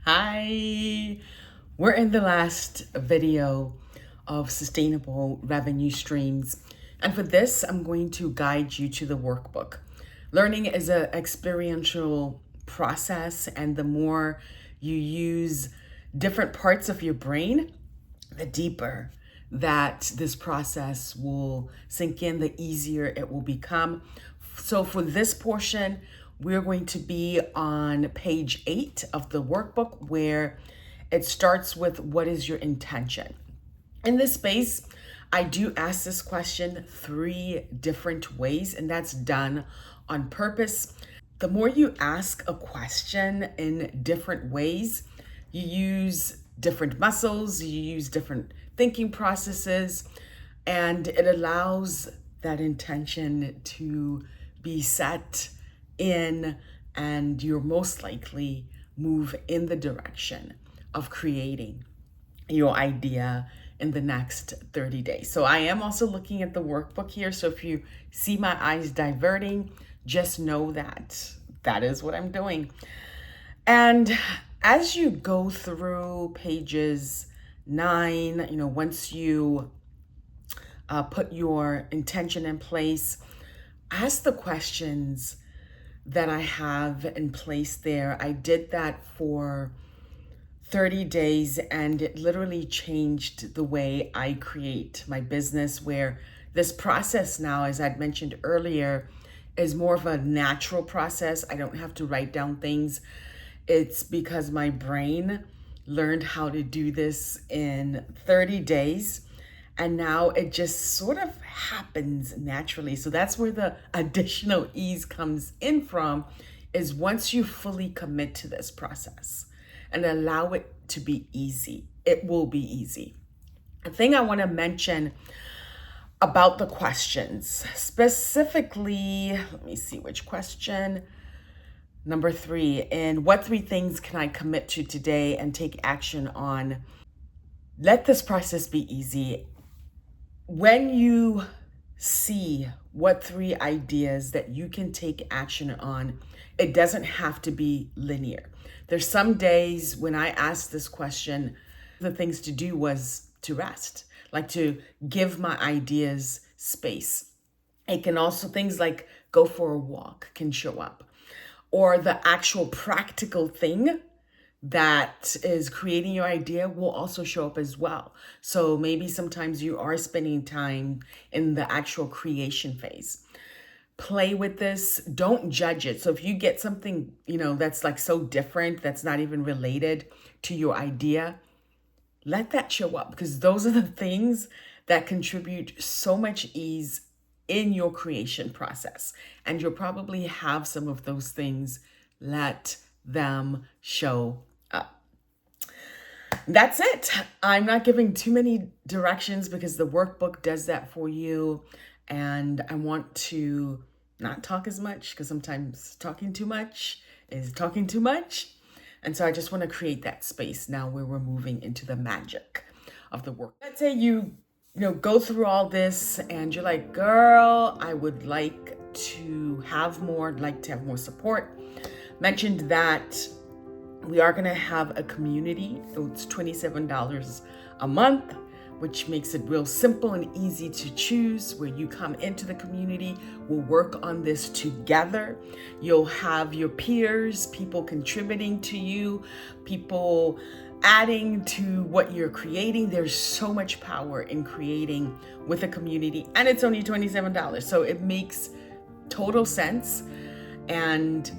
Hi, we're in the last video of sustainable revenue streams. And for this, I'm going to guide you to the workbook. Learning is an experiential process, and the more you use different parts of your brain, the deeper that this process will sink in, the easier it will become. So for this portion, we're going to be on page 8 of the workbook, where it starts with what is your intention. In this space, I do ask this question 3 different ways, and that's done on purpose. The more you ask a question in different ways, you use different muscles, you use different thinking processes, and it allows that intention to be set in, and you're most likely move in the direction of creating your idea in the next 30 days. So I am also looking at the workbook here. So if you see my eyes diverting, just know that that is what I'm doing. And as you go through pages 9, once you put your intention in place, ask the questions that I have in place there. I did that for 30 days, and it literally changed the way I create my business, where this process now, as I'd mentioned earlier, is more of a natural process. I don't have to write down things. It's because my brain learned how to do this in 30 days. And now it just sort of happens naturally. So that's where the additional ease comes in from, is once you fully commit to this process and allow it to be easy, it will be easy. A thing I want to mention about the questions, specifically, let me see which question. Number 3, in what 3 things can I commit to today and take action on? Let this process be easy. When you see what 3 ideas that you can take action on, it doesn't have to be linear. There's some days when I asked this question, the things to do was to rest, like to give my ideas space. It can also, things like go for a walk can show up, or the actual practical thing that is creating your idea will also show up as well. So maybe sometimes you are spending time in the actual creation phase. Play with this, don't judge it. So if you get something, that's like so different, that's not even related to your idea, let that show up, because those are the things that contribute so much ease in your creation process. And you'll probably have some of those things. Let them show up. That's it. I'm not giving too many directions because the workbook does that for you. And I want to not talk as much, because sometimes talking too much is talking too much. And so I just want to create that space now where we're moving into the magic of the work. Let's say you go through all this and you're like, girl, I would like to have more, support. Mentioned that we are going to have a community. It's $27 a month, which makes it real simple and easy to choose, where you come into the community. We'll work on this together. You'll have your peers, people contributing to you, people adding to what you're creating. There's so much power in creating with a community, and it's only $27. So it makes total sense. And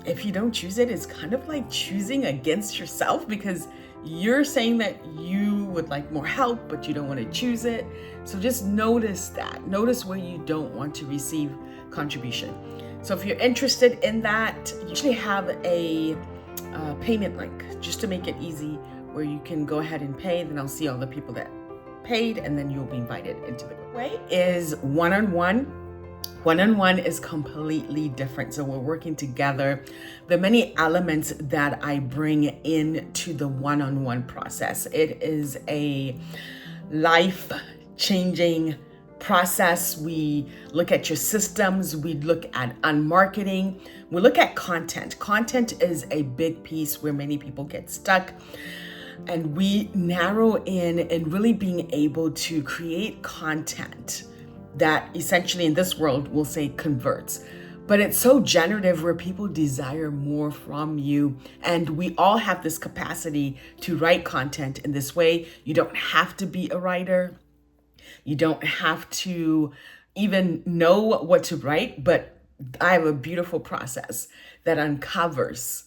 if you don't choose it, it's kind of like choosing against yourself, because you're saying that you would like more help, but you don't want to choose it. So just notice that. Notice where you don't want to receive contribution. So if you're interested in that, you usually have a payment link just to make it easy, where you can go ahead and pay. Then I'll see all the people that paid, and then you'll be invited into the way. Is one-on-one. One-on-one is completely different. So we're working together. The many elements that I bring into the one-on-one process, it is a life-changing process, we look at your systems, we look at marketing, we look at content. Content is a big piece where many people get stuck. And we narrow in really being able to create content that essentially in this world we'll say converts. But it's so generative where people desire more from you. And we all have this capacity to write content in this way. You don't have to be a writer. You don't have to even know what to write, but I have a beautiful process that uncovers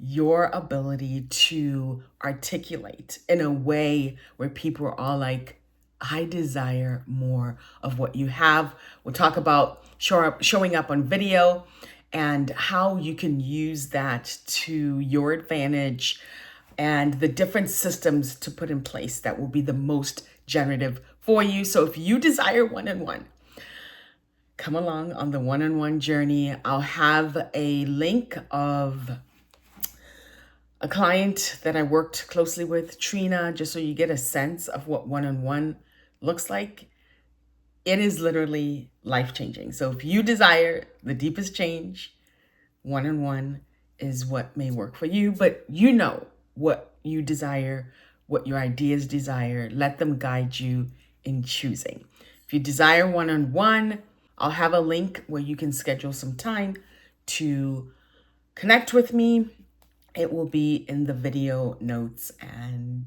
your ability to articulate in a way where people are all like, I desire more of what you have. We'll talk about showing up on video and how you can use that to your advantage and the different systems to put in place that will be the most generative for you. So if you desire one-on-one, come along on the one-on-one journey. I'll have a link of a client that I worked closely with, Trina, just so you get a sense of what one-on-one looks like. It is literally life-changing. So if you desire the deepest change, one-on-one is what may work for you, but you know what you desire, what your ideas desire. Let them guide you in choosing. If you desire one-on-one, I'll have a link where you can schedule some time to connect with me. It will be in the video notes, and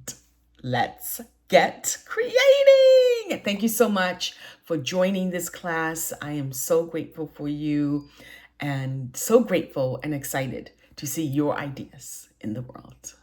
let's get creating. Thank you so much for joining this class. I am so grateful for you and so grateful and excited to see your ideas in the world.